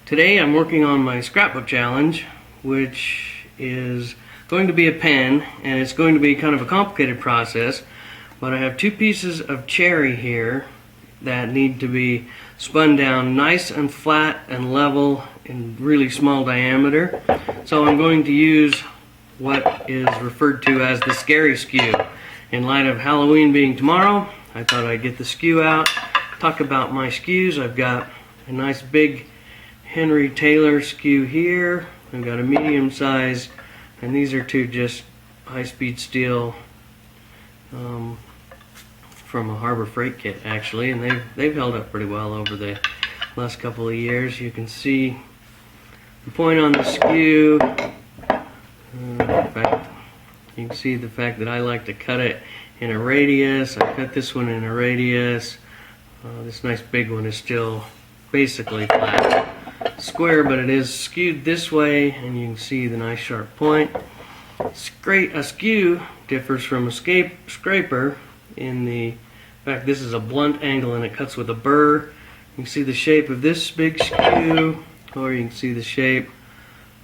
Today I'm working on my scrapbook challenge, which is going to be a pen, and it's going to be kind of a complicated process, but I have two pieces of cherry here that need to be spun down nice and flat and level in really small diameter. So I'm going to use what is referred to as the scary skew. In light of Halloween being tomorrow, I thought I'd get the skew out, talk about my skews. I've got a nice big Henry Taylor skew here. I've got a medium size, and these are two just high-speed steel from a Harbor Freight kit actually, and they've held up pretty well over the last couple of years. You can see the point on the skew. In fact, you can see the fact that I like to cut it in a radius. I cut this one in a radius. This nice big one is still basically flat square, but it is skewed this way, and you can see the nice sharp point. A skew differs from a scraper in the fact this is a blunt angle and it cuts with a burr. You can see the shape of this big skew, or you can see the shape.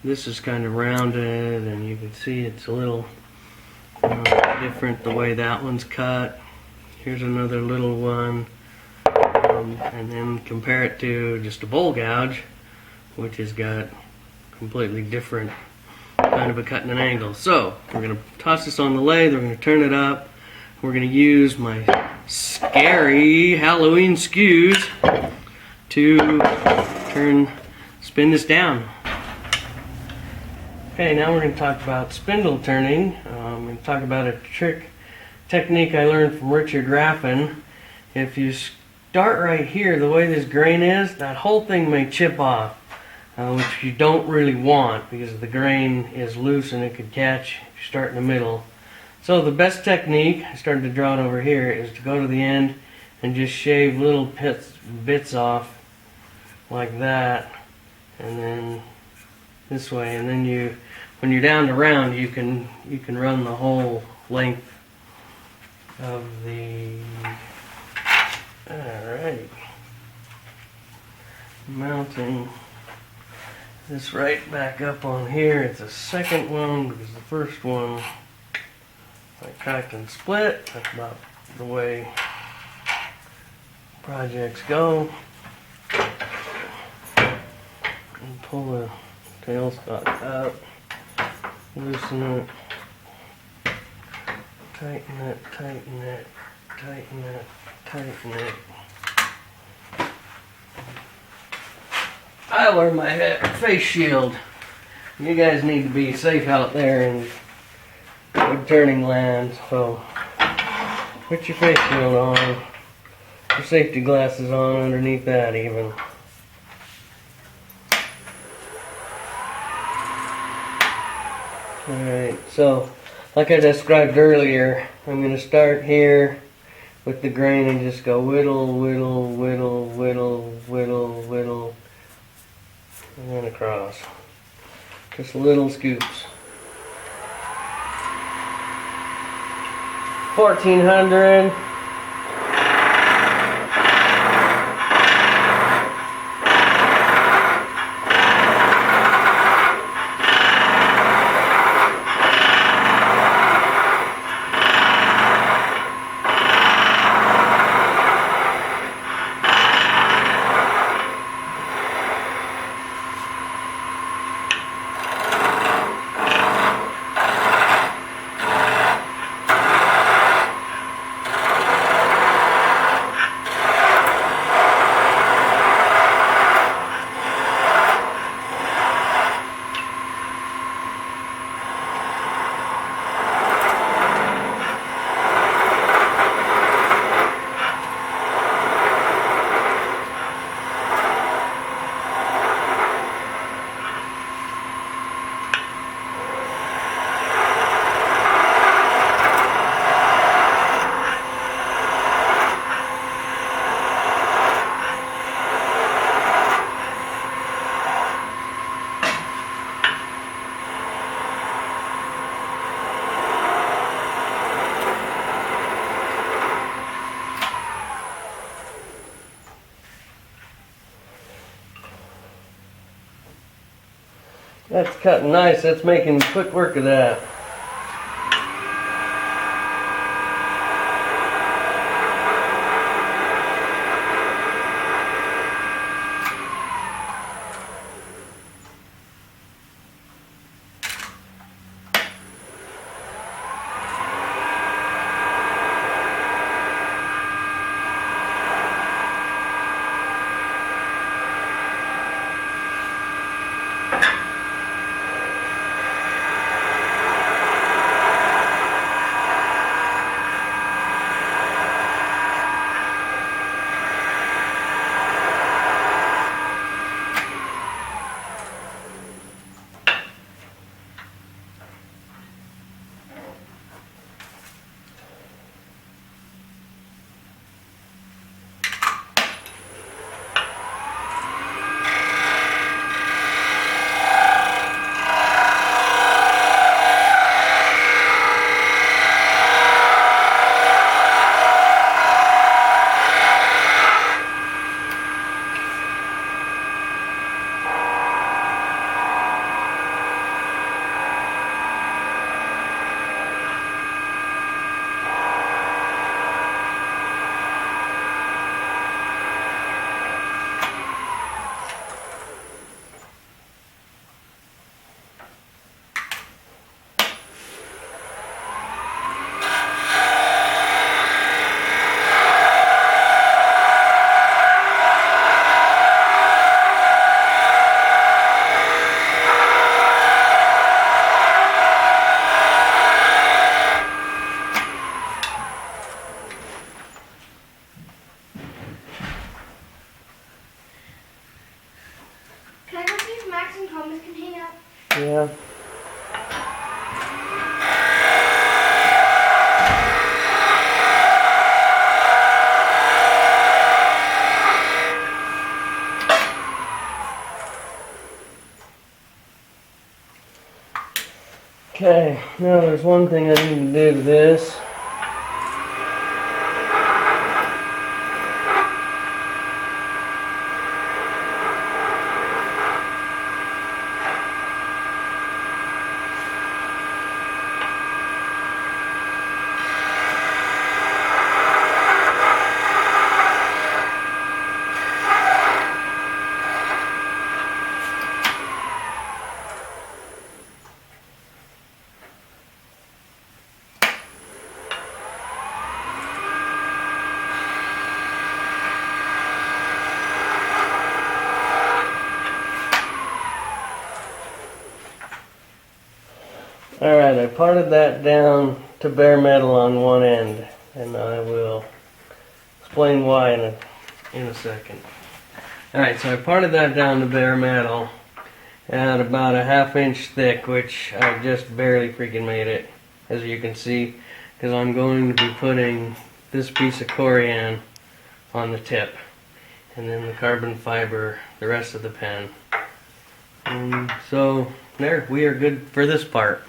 This is kind of rounded, and you can see it's a little different the way that one's cut. Here's another little one, and then compare it to just a bowl gouge, which has got completely different kind of a cut and an angle. So we're going to toss this on the lathe, we're going to turn it up, we're going to use my scary Halloween skews to spin this down. Okay, now we're going to talk about spindle turning. I'm going to talk about a technique I learned from Richard Raffin. If you start right here, the way this grain is, that whole thing may chip off, which you don't really want because the grain is loose and it could catch if you start in the middle. So the best technique, I started to draw it over here, is to go to the end and just shave little bits off like that, and then this way, and then when you're down to round, you can run the whole length of the. Alright, mounting this right back up on here. It's a second one because the first one I cracked and split. That's about the way projects go. And pull the tailstock out, loosen it, tighten it, tighten it, tighten it, tighten it. I wear my face shield. You guys need to be safe out there in wood turning land, so put your face shield on, your safety glasses on underneath that even. Alright, so like I described earlier, I'm going to start here with the grain and just go whittle, whittle, whittle, whittle, whittle, whittle, and then across. Just little scoops. 1400. That's cutting nice. That's making quick work of that. Can I go see if Max and Thomas can hang up? Yeah. Okay, now there's one thing I need to do to this. Alright, I parted that down to bare metal on one end, and I will explain why in a second. Alright, so I parted that down to bare metal at about a 1/2 inch thick, which I just barely freaking made it, as you can see, because I'm going to be putting this piece of corian on the tip, and then the carbon fiber the rest of the pen. So there, we are good for this part.